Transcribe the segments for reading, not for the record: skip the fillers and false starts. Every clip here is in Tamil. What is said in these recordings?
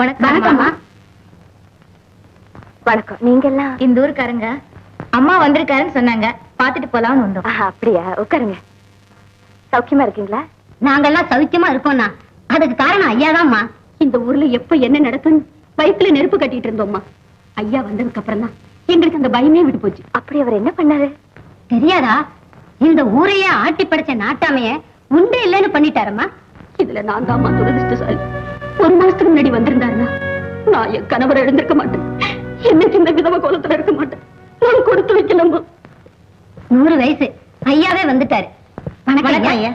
வணக்கம்மா. வணக்கம். நீங்க எல்லாம் இந்த ஊருக்காரங்க. அம்மா வந்திருக்காருன்னு சொன்னாங்க, பாத்துட்டு போலாம்னு வந்தோம். அப்படியா? உட்காருங்க. சௌக்கியமா இருக்கீங்களா? நாங்கெல்லாம் சௌக்கியமா இருக்கோம்னா அதுக்கு காரணம் ஐயாதான்மா. இந்த ஊர்ல எப்ப என்ன நடக்கும் வயிற்றுல நெருப்பு கட்டிட்டு இருந்தோம்மா. ஐயா வந்ததுக்கு அப்புறம் தான் எங்களுக்கு அந்த பயமே விட்டு போச்சு. அப்படி அவர் என்ன பண்ணாரு தெரியாதா? இந்த ஊரையே ஆட்டி படைச்ச நாட்டாமைய உண்டு இல்லைன்னு பண்ணிட்டாரம்மா. இதுல நான் தான்மா துரதிருஷ்டசாலி. ஒரு மாசத்துக்கு முன்னாடி வந்திருந்தாருன்னா நான் என் கணவரை எழுந்திருக்க மாட்டேன். என்னைக்கு இந்த விதவ கோலத்துல இருக்க மாட்டேன். நான் கொடுத்து வைக்கலாமா? 100 வயசு ஐயாவே வந்துட்டாரு. வணக்கம் ஐயா.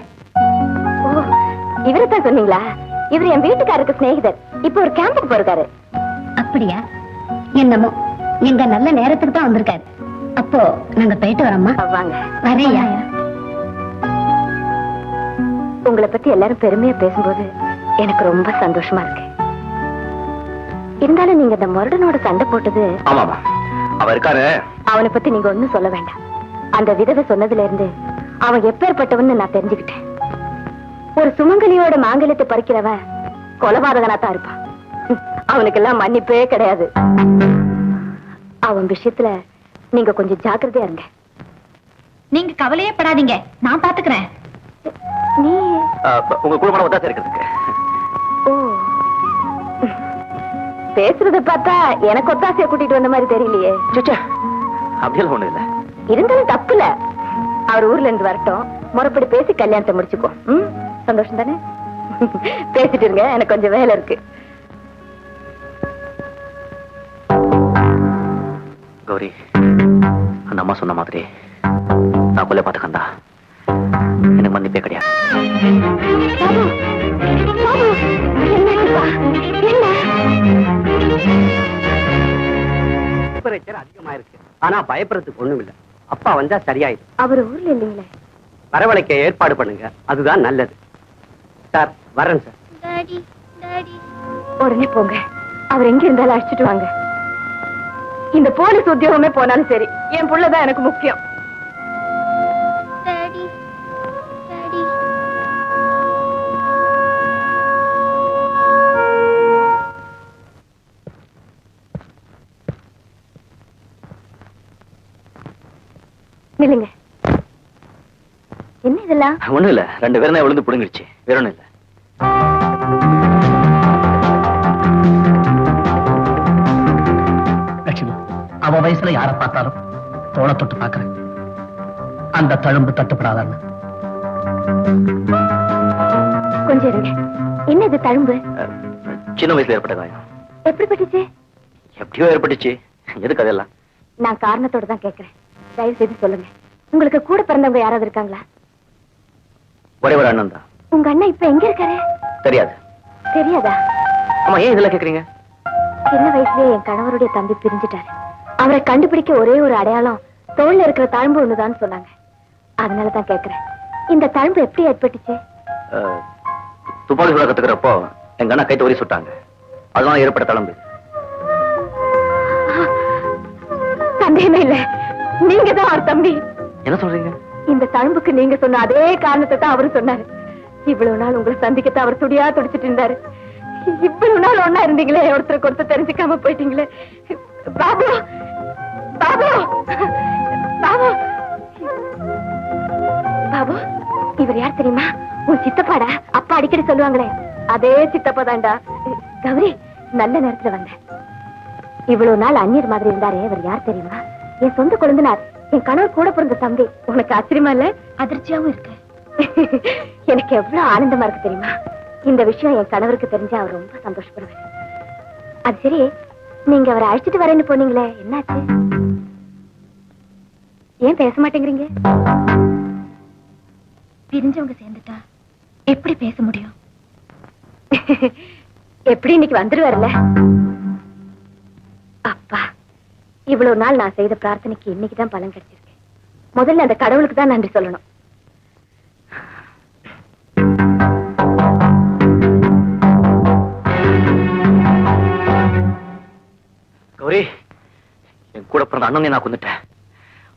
ஓ, இவரைத்தான் சொன்னீங்களா? இவர் என் வீட்டுக்காரருக்கு சிநேகிதர். இப்ப ஒரு கேம்புக்கு போறாரு. அப்படியா? என்னமோ எங்க நல்ல நேரத்துக்கு தான் வந்திருக்காரு. அப்போ நாங்க போயிட்டு வரோம்மா. வாங்க. வரையா? உங்களை பத்தி எல்லாரும் பெருமையா பேசும்போது எனக்கு ரொம்ப சந்தோஷமா இருக்கு. இருந்தாலும் நீங்க இந்த முரடனோட சண்டை போட்டது. ஆமாமா, அவன் இருக்காரு. அவனை பத்தி நீங்க ஒண்ணும் சொல்ல வேண்டாம். அந்த விதவை சொன்னதுல இருந்து அவன் எப்பேற்பட்டவன்னு நான் தெரிஞ்சுக்கிட்டேன். ஒரு சுமங்கலியோட மாங்கல்யத்தை பறிக்கிறவன் கொலபாதகனா தான் இருப்பான். அவனுக்கெல்லாம் மன்னிப்பே கிடையாது. அவன் விஷயத்துல நீங்க கொஞ்சம் ஜாக்கிரதையா இருங்க. நீங்க கவலையே படாதீங்க, நான் பாத்துக்கிறேன். நீ உங்க குடும்பம் ஒத்தாசை இருக்கிறதுக்கு. ஓ, பேசுறத பார்த்தா எனக்கு ஒத்தாசைய கூட்டிட்டு வந்த மாதிரி தெரியலையே. அப்படியெல்லாம் ஒண்ணு இல்ல. இருந்தாலும் தப்பு இல்ல. அவர் ஊர்ல இருந்து வரட்டும், முறைப்படி பேசி கல்யாணத்தை முடிச்சுக்கோ. சந்தோஷம் தானே? பேசிட்டு இருங்க, எனக்கு கொஞ்சம் வேலை இருக்கு. கௌரி, அந்த அம்மா சொன்ன மாதிரி நான் கொல்ல பாத்துக்கண்டா. எனக்கு மன்னிப்பே கிடையாது. அதிகமா இருக்கு. ஆனா பயப்படுறதுக்கு ஒண்ணும் இல்ல. அப்பா வந்தா சரியாயிடும். அவர் ஊர்ல இல்லீங்களே. வரவழைக்க ஏற்பாடு பண்ணுங்க, அதுதான் நல்லது. சார் வரேன் சார். உடனே போங்க. அவர் எங்க இருந்தாலும் அழைச்சிட்டு வாங்க. இந்த போலீஸ் உத்தியோகமே போனாலும் சரி, என் புள்ளதான் எனக்கு முக்கியம். நில்லுங்க. என்ன இதெல்லாம்? ஒண்ணும் இல்ல, 2 பேரும் தான் விழுந்து புடுங்கிடுச்சு, வேற ஒண்ணும் இல்ல. லட்சுமி, அவ வயசுல யாரை பார்த்தாலும் தோளை தொட்டு பாக்குறேன். அந்த தழும்பு தட்டுப்படாதான்னு. கொஞ்சம் இருங்க. என்ன இது தழும்பு? சின்ன வயசுல ஏற்பட்ட காயம். எப்படி பட்டுச்சு? எப்படியோ ஏற்பட்டுச்சு. எதுக்கு அதெல்லாம்? நான் காரணத்தோட தான் கேட்கிறேன். தயவு செய்து சொல்லுங்க. உங்களுக்கு கூட பிறந்தவங்க யாராவது இருக்காங்களா? ஒரே ஒரு அண்ணன் தான். உங்க அண்ணன் இப்ப எங்க இருக்காரு? தெரியாது. தெரியாதா? ஆமா, ஏன் இதெல்லாம் கேக்குறீங்க? சின்ன வயசுலயே என் கணவருடைய தம்பி பிரிஞ்சுட்டாரு. அவரை கண்டுபிடிக்க ஒரே ஒரு அடையாளம் தோல்ல இருக்கிற தழும்பு ஒண்ணுதான் சொன்னாங்க. அதனாலதான் கேக்குறேன். இந்த தழும்பு எப்படி ஏற்பட்டுச்சு? துப்பாக்கி சுட கத்துக்கிறப்போ எங்க அண்ணா கைத்த ஒரே சுட்டாங்க. அதனால ஏற்பட்ட தழும்பு. சந்தேகமே இல்ல, நீங்க தான் அவர் தம்பி. என்ன சொல்றீங்க? இந்த தழும்புக்கு நீங்க சொன்ன அதே காரணத்தை தான் அவரு சொன்னாரு. இவ்வளவு நாள் உங்களை சந்திக்கத்தான் அவர் துடியா துடிச்சிட்டு இருந்தாரு. இவ்வளவு நாள் ஒன்னா இருந்தீங்களே, ஒருத்தருக்கு ஒருத்தர் தெரிஞ்சுக்காம போயிட்டீங்களே. பாபு, பாபு, பாபு, பாபு, இவர் யார் தெரியுமா? உன் சித்தப்பாடா. அப்பா அடிக்கடி சொல்லுவாங்களே, அதே சித்தப்பா தான்டா. கௌரி, நல்ல நேரத்துல வந்த. இவ்வளவு நாள் அந்நியர் மாதிரி இருந்தாரே, அவர் யார் தெரியுமா? என் சொந்த குழந்தைனார், என் கணவர் கூட பிறந்த தம்பி. உனக்கு ஆச்சரியமா இல்ல? அதிர்ச்சியாவும் இருக்கு. எனக்கு எவ்வளவு ஆனந்தமா இருக்கு தெரியுமா? இந்த விஷயம் என் கணவருக்கு தெரிஞ்சா அவர் ரொம்ப சந்தோஷப்படுவார். அது சரி, நீங்க அவரை அழைச்சிட்டு வரேன்னு போனீங்களே, என்னாச்சு? ஏன் பேச மாட்டேங்கிறீங்க? பிரிஞ்சவங்க சேர்ந்துட்டா எப்படி பேச முடியும்? எப்படி இன்னைக்கு வந்துருவார்ல? அப்பா, இவ்வளவு நாள் நான் செய்த பிரார்த்தனைக்கு இன்னைக்குதான் பலன் கிடைச்சிருக்கு. முதல்ல அந்த கடவுளுக்கு தான் நன்றி சொல்லணும். கௌரி, என் கூட பிறந்த அண்ணனை நான் கொண்டுட்டேன்.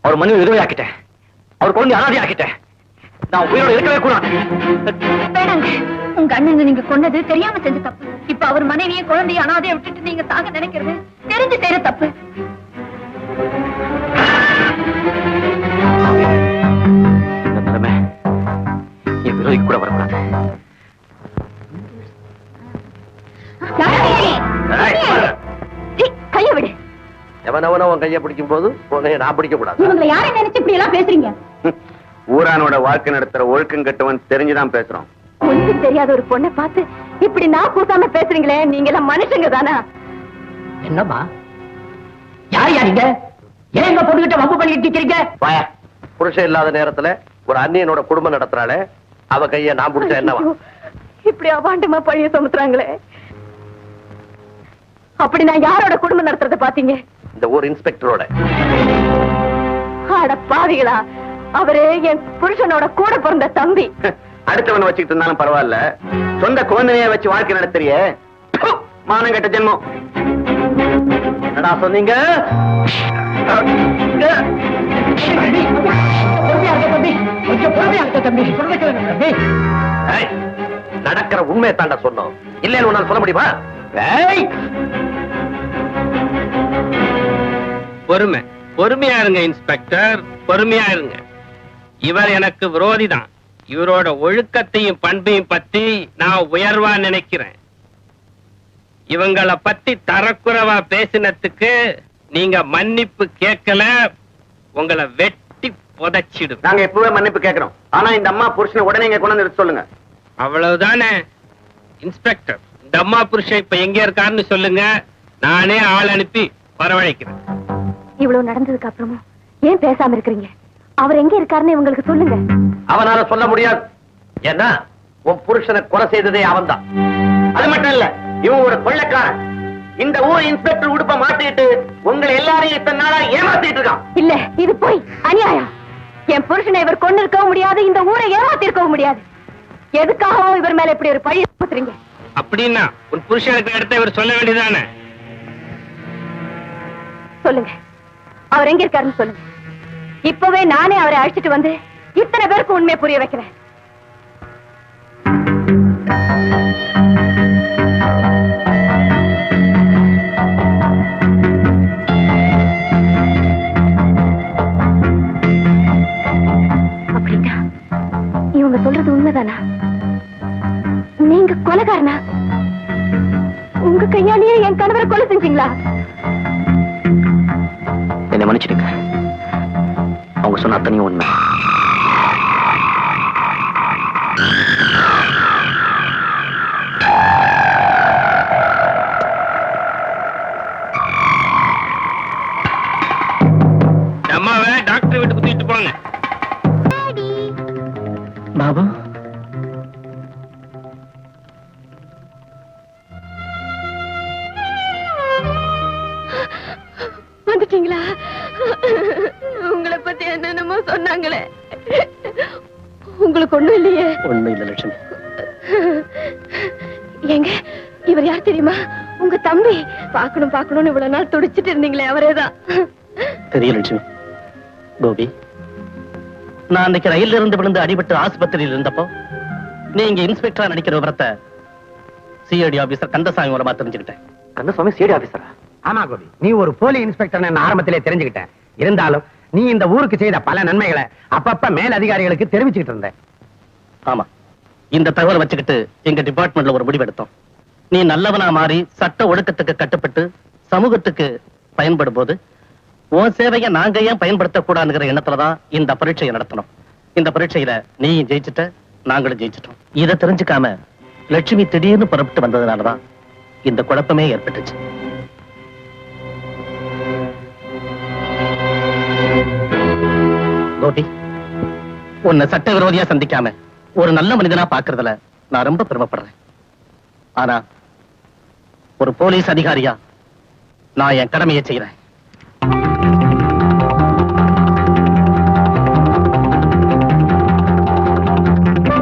அவர் மனைவி விதவை ஆக்கிட்டேன். அவர் குழந்தை அனாதை ஆக்கிட்டேன். நான் உயிரோட இருக்கவே கூடாது. வேணாங்க, உங்க அண்ணன் நீங்க கொன்னது தெரியாம செஞ்ச தப்பு. இப்ப அவர் மனைவியை குழந்தைய அனாதைய விட்டுட்டு நீங்க சாக நினைக்கிறது தெரிஞ்சு செய்யற தப்பு. இந்த நிலைமை என் விரோதிக்கு கூட வரக்கூடாது. கைய விடு. எவனவன உன் கையை பிடிக்கும் போது உன்னை நான் பிடிக்க கூடாது. இவங்களை யாரை நினைச்சு இப்படி எல்லாம் பேசுறீங்க? ஊரானோட வாழ்க்கை நடத்துற ஒழுக்கம் கட்டவன் தெரிஞ்சுதான் பேசுறோம். ஒன்றும் தெரியாத ஒரு பொண்ணை பார்த்து இப்படி நான் கூட்டாம பேசுறீங்களே, நீங்க எல்லாம் மனுஷங்க தானா? என்னம்மா யார் நீங்க? ஏன் எங்க பொண்ணுகிட்ட வம்பு பண்ணிட்டு இருக்கீங்க? புருஷன் இல்லாத நேரத்துல ஒரு அண்ணியனோட குடும்பம் நடத்துறாளே, அவ கைய நான் பிடிச்சா என்னவா? இப்படி அபாண்டமா பழிய சுமத்துறாங்களே. அப்படி நான் யாரோட குடும்பம் நடத்துறத பாத்தீங்க? இந்த ஊர் இன்ஸ்பெக்டரோட. அட பாவிகளா, அவரு என் புருஷனோட கூட பிறந்த தம்பி. அடுத்தவன் வச்சுக்கிட்டு இருந்தாலும் பரவாயில்ல, சொந்த குழந்தைய வச்சு வாழ்க்கை நடத்துறியே, மானம் கட்ட ஜென்மம். என்னடா சொன்னீங்க? நடக்கிற உண்மையை தாண்டா சொன்னோம், இல்லன்னு உன்னால சொல்ல முடியுமா? பொறுமை, பொறுமையா இருங்க இன்ஸ்பெக்டர், பொறுமையா இருங்க. இவர் எனக்கு விரோதி தான். இவரோட ஒழுக்கத்தையும் பண்பையும் பத்தி நான் உயர்வா நினைக்கிறேன். இவங்களை பத்தி தரக்குறைவா பேசினதுக்கு நீங்க மன்னிப்பு கேட்கல, உங்களை வெட்டி புதைச்சிடும். நாங்க எப்பவே மன்னிப்பு கேட்கிறோம். ஆனா இந்த அம்மா புருஷனை உடனே இங்க கொண்டு வந்து சொல்லுங்க. அவ்வளவுதானே இன்ஸ்பெக்டர்? இந்த அம்மா புருஷன் இப்ப எங்க இருக்காருன்னு சொல்லுங்க, நானே ஆள் அனுப்பி வரவழைக்கிறேன். இவ்வளவு நடந்ததுக்கு அப்புறமும் ஏன் பேசாம இருக்கிறீங்க? அவர் எங்க இருக்காருன்னு இவங்களுக்கு சொல்லுங்க. அவனால சொல்ல முடியாது. ஏன்னா உன் புருஷனை கொலை செய்ததே அவன் தான். அது மட்டும் இல்ல, இவன் ஒரு கொள்ளைக்காரன். இந்த ஊர் இன்ஸ்பெக்டர் உடுப்ப மாத்திட்டு உங்களை எல்லாரையும் இத்தனை நாளா ஏமாத்திட்டு இருக்கான். இல்ல, இது போய் அநியாயம். என் புருஷனை இவர் கொண்டு இருக்கவும் முடியாது, இந்த ஊரை ஏமாத்தி இருக்கவும் முடியாது. எதுக்காகவும் இவர் மேல இப்படி ஒரு பழி சுமத்துறீங்க? அப்படின்னா உன் புருஷனுக்கு அடுத்த இவர் சொல்ல வேண்டியதானே? சொல்லுங்க, அவர் எங்க இருக்காருன்னு சொல்லுங்க. இப்பவே நானே அவரை அழைச்சிட்டு வந்து இத்தனை பேருக்கு உண்மையை புரிய வைக்கிறேன். அப்படின்னா இவங்க சொல்றது உண்மைதானா? நீங்க கொலைகாரனா? உங்க கையாலேயே என் கணவரை கொலை செஞ்சீங்களா? என்னை மன்னிச்சிடுங்க, அவங்க சொன்ன அத்தனையும் உண்மை. அம்மாவை டாக்டர் வீட்டு குத்திட்டு போங்க. பாபு, வந்துட்டீங்களா? உங்களை பத்தி என்னென்னமோ சொன்னாங்களே, உங்களுக்கு ஒண்ணும் இல்லையே? ஒண்ணு இல்ல லட்சுமி. எங்க இவர் யார் தெரியுமா? உங்க தம்பி. பாக்கணும் பாக்கணும்னு இவ்வளவு நாள் துடிச்சிட்டு இருந்தீங்களே, அவரேதான். தெரியல லட்சுமி. கோபி, நான் அன்னைக்கு ரயில்ல இருந்து விழுந்து அடிபட்டு ஆஸ்பத்திரியில் இருந்தப்போ நீங்க இன்ஸ்பெக்டரா நடிக்கிற விவரத்தை சிஐடி ஆபீசர் கந்தசாமி மூலமா தெரிஞ்சுக்கிட்டேன். கந்தசுவாமி சிஐடி ஆபீசரா? ஆமா கோபி, நீ ஒரு போலி இன்ஸ்பெக்டர் நான் ஆரம்பத்திலே தெரிஞ்சுக்கிட்டேன். இருந்தாலும் நீ இந்த ஊருக்கு செய்த பல நன்மைகளை அப்பப்ப மேல் அதிகாரிகளுக்கு தெரிவிச்சுக்கிட்டு இருந்த. ஆமா, இந்த தகவலை வச்சுக்கிட்டு எங்க டிபார்ட்மெண்ட்ல ஒரு முடிவு எடுத்தோம். நீ நல்லவனா மாறி சட்ட ஒழுக்கத்துக்கு கட்டுப்பட்டு சமூகத்துக்கு பயன்படும் போது உன் சேவையை நாங்க ஏன் பயன்படுத்தக்கூடாதுங்கிற எண்ணத்துலதான் இந்த பரீட்சையை நடத்தணும். இந்த பரீட்சையில நீயும் ஜெயிச்சுட்ட, நாங்களும் ஜெயிச்சிட்டோம். இதை தெரிஞ்சுக்காம லட்சுமி திடீர்னு புறப்பட்டு வந்ததுனாலதான் இந்த குழப்பமே ஏற்பட்டுச்சு. கோபி, உன்னை சட்ட விரோதியா சந்திக்காம ஒரு நல்ல மனிதனா பாக்குறதுல நான் ரொம்ப பெருமைப்படுறேன். ஆனா ஒரு போலீஸ் அதிகாரியா நான் என் கடமையை செய்யறேன்.